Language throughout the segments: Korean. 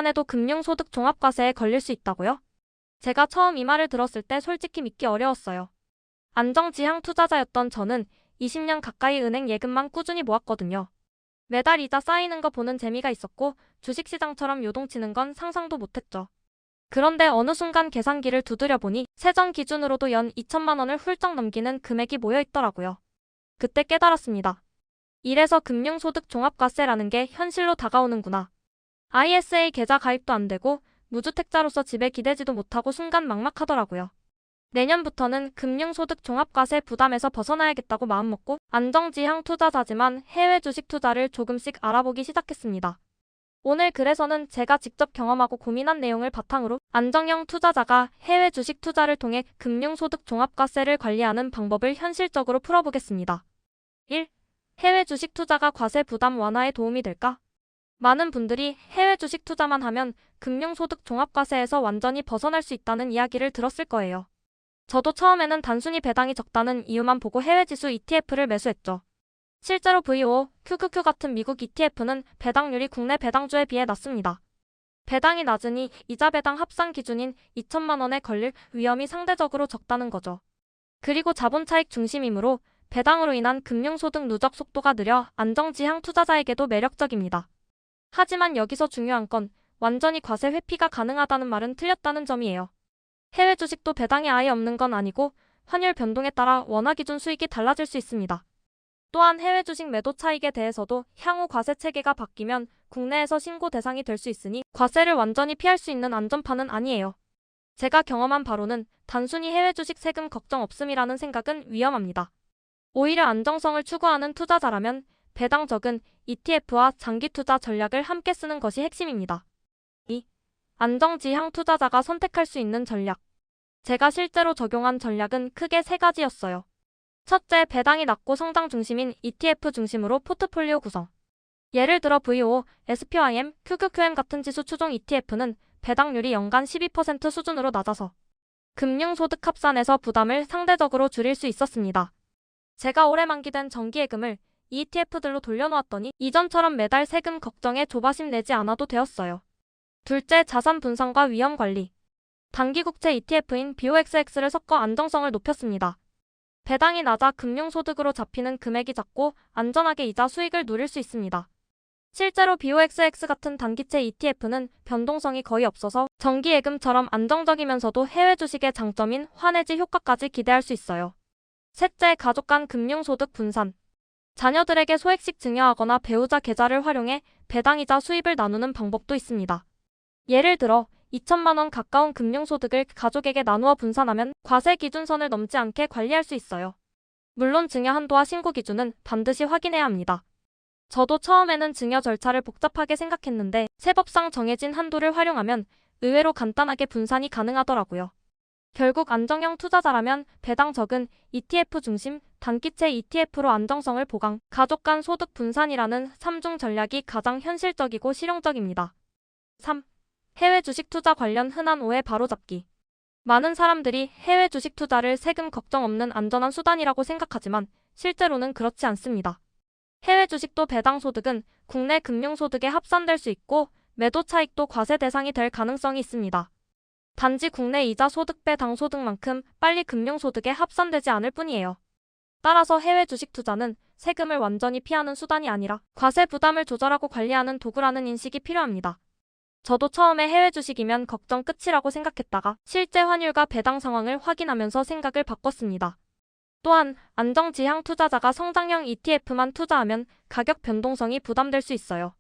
해도 금융소득 종합과세에 걸릴 수 있다고요? 제가 처음 이 말을 들었을 때 솔직히 믿기 어려웠어요. 안정지향 투자자였던 저는 20년 가까이 은행 예금만 꾸준히 모았거든요. 매달 이자 쌓이는 거 보는 재미가 있었고 주식시장처럼 요동치는 건 상상도 못했죠. 그런데 어느 순간 계산기를 두드려 보니 세전 기준으로도 연 2천만 원을 훌쩍 넘기는 금액이 모여 있더라고요. 그때 깨달았습니다. 이래서 금융소득 종합과세라는 게 현실로 다가오는구나. ISA 계좌 가입도 안 되고 무주택자로서 집에 기대지도 못하고 순간 막막하더라고요. 내년부터는 금융소득 종합과세 부담에서 벗어나야겠다고 마음먹고 안정지향 투자자지만 해외 주식 투자를 조금씩 알아보기 시작했습니다. 오늘 글에서는 제가 직접 경험하고 고민한 내용을 바탕으로 안정형 투자자가 해외 주식 투자를 통해 금융소득 종합과세를 관리하는 방법을 현실적으로 풀어보겠습니다. 1. 해외 주식 투자가 과세 부담 완화에 도움이 될까? 많은 분들이 해외 주식 투자만 하면 금융소득 종합과세에서 완전히 벗어날 수 있다는 이야기를 들었을 거예요. 저도 처음에는 단순히 배당이 적다는 이유만 보고 해외 지수 ETF를 매수했죠. 실제로 VO, QQQ 같은 미국 ETF는 배당률이 국내 배당주에 비해 낮습니다. 배당이 낮으니 이자 배당 합산 기준인 2천만 원에 걸릴 위험이 상대적으로 적다는 거죠. 그리고 자본 차익 중심이므로 배당으로 인한 금융소득 누적 속도가 느려 안정지향 투자자에게도 매력적입니다. 하지만 여기서 중요한 건 완전히 과세 회피가 가능하다는 말은 틀렸다는 점이에요. 해외 주식도 배당이 아예 없는 건 아니고 환율 변동에 따라 원화 기준 수익이 달라질 수 있습니다. 또한 해외 주식 매도 차익에 대해서도 향후 과세 체계가 바뀌면 국내에서 신고 대상이 될 수 있으니 과세를 완전히 피할 수 있는 안전판은 아니에요. 제가 경험한 바로는 단순히 해외 주식 세금 걱정 없음이라는 생각은 위험합니다. 오히려 안정성을 추구하는 투자자라면 배당 적은 ETF와 장기 투자 전략을 함께 쓰는 것이 핵심입니다. 2. 안정지향 투자자가 선택할 수 있는 전략. 제가 실제로 적용한 전략은 크게 3가지였어요. 첫째, 배당이 낮고 성장 중심인 ETF 중심으로 포트폴리오 구성. 예를 들어 VO, SPYM, QQQM 같은 지수 추종 ETF는 배당률이 연간 12% 수준으로 낮아서 금융소득 합산에서 부담을 상대적으로 줄일 수 있었습니다. 제가 올해 만기된 정기예금을 ETF들로 돌려놓았더니 이전처럼 매달 세금 걱정에 조바심 내지 않아도 되었어요. 둘째, 자산 분산과 위험 관리. 단기 국채 ETF인 BOXX를 섞어 안정성을 높였습니다. 배당이 낮아 금융소득으로 잡히는 금액이 작고 안전하게 이자 수익을 누릴 수 있습니다. 실제로 BOXX 같은 단기채 ETF는 변동성이 거의 없어서 정기예금처럼 안정적이면서도 해외 주식의 장점인 환해지 효과까지 기대할 수 있어요. 셋째, 가족 간 금융소득 분산. 자녀들에게 소액씩 증여하거나 배우자 계좌를 활용해 배당이자 수입을 나누는 방법도 있습니다. 예를 들어 2천만 원 가까운 금융소득을 가족에게 나누어 분산하면 과세 기준선을 넘지 않게 관리할 수 있어요. 물론 증여 한도와 신고 기준은 반드시 확인해야 합니다. 저도 처음에는 증여 절차를 복잡하게 생각했는데 세법상 정해진 한도를 활용하면 의외로 간단하게 분산이 가능하더라고요. 결국 안정형 투자자라면 배당 적은 ETF 중심 단기채 ETF로 안정성을 보강, 가족 간 소득 분산이라는 3중 전략이 가장 현실적이고 실용적입니다. 3. 해외 주식 투자 관련 흔한 오해 바로잡기. 많은 사람들이 해외 주식 투자를 세금 걱정 없는 안전한 수단이라고 생각하지만 실제로는 그렇지 않습니다. 해외 주식도 배당 소득은 국내 금융소득에 합산될 수 있고 매도 차익도 과세 대상이 될 가능성이 있습니다. 단지 국내 이자 소득 배당 소득만큼 빨리 금융소득에 합산되지 않을 뿐이에요. 따라서 해외 주식 투자는 세금을 완전히 피하는 수단이 아니라 과세 부담을 조절하고 관리하는 도구라는 인식이 필요합니다. 저도 처음에 해외 주식이면 걱정 끝이라고 생각했다가 실제 환율과 배당 상황을 확인하면서 생각을 바꿨습니다. 또한 안정지향 투자자가 성장형 ETF만 투자하면 가격 변동성이 부담될 수 있어요.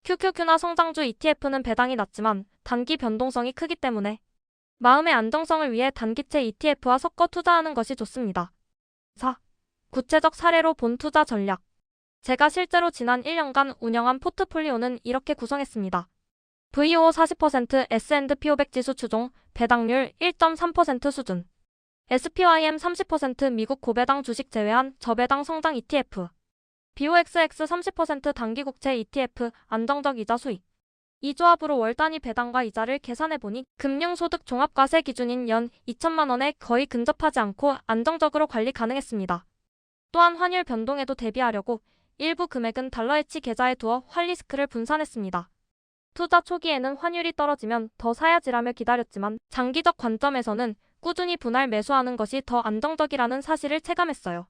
QQQ나 성장주 ETF는 배당이 낮지만 단기 변동성이 크기 때문에 마음의 안정성을 위해 단기채 ETF와 섞어 투자하는 것이 좋습니다. 4. 구체적 사례로 본 투자 전략. 제가 실제로 지난 1년간 운영한 포트폴리오는 이렇게 구성했습니다. VO 40%, S&P 500 지수 추종, 배당률 1.3% 수준. SPYM 30% 미국 고배당 주식 제외한 저배당 성장 ETF. BOXX 30% 단기 국채 ETF, 안정적 이자 수익. 이 조합으로 월 단위 배당과 이자를 계산해보니 금융소득 종합과세 기준인 연 2천만 원에 거의 근접하지 않고 안정적으로 관리 가능했습니다. 또한 환율 변동에도 대비하려고 일부 금액은 달러 해치 계좌에 두어 환리스크를 분산했습니다. 투자 초기에는 환율이 떨어지면 더 사야지라며 기다렸지만 장기적 관점에서는 꾸준히 분할 매수하는 것이 더 안정적이라는 사실을 체감했어요.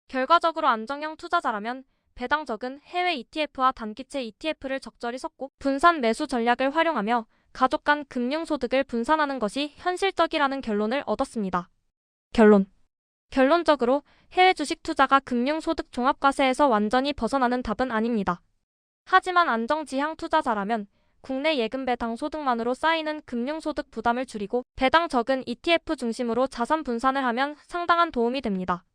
결과적으로 안정형 투자자라면 배당 적은 해외 ETF와 단기채 ETF를 적절히 섞고 분산 매수 전략을 활용하며 가족 간 금융소득을 분산하는 것이 현실적이라는 결론을 얻었습니다. 결론적으로 해외 주식 투자가 금융소득 종합과세에서 완전히 벗어나는 답은 아닙니다. 하지만 안정지향 투자자라면 국내 예금 배당 소득만으로 쌓이는 금융소득 부담을 줄이고 배당 적은 ETF 중심으로 자산 분산을 하면 상당한 도움이 됩니다.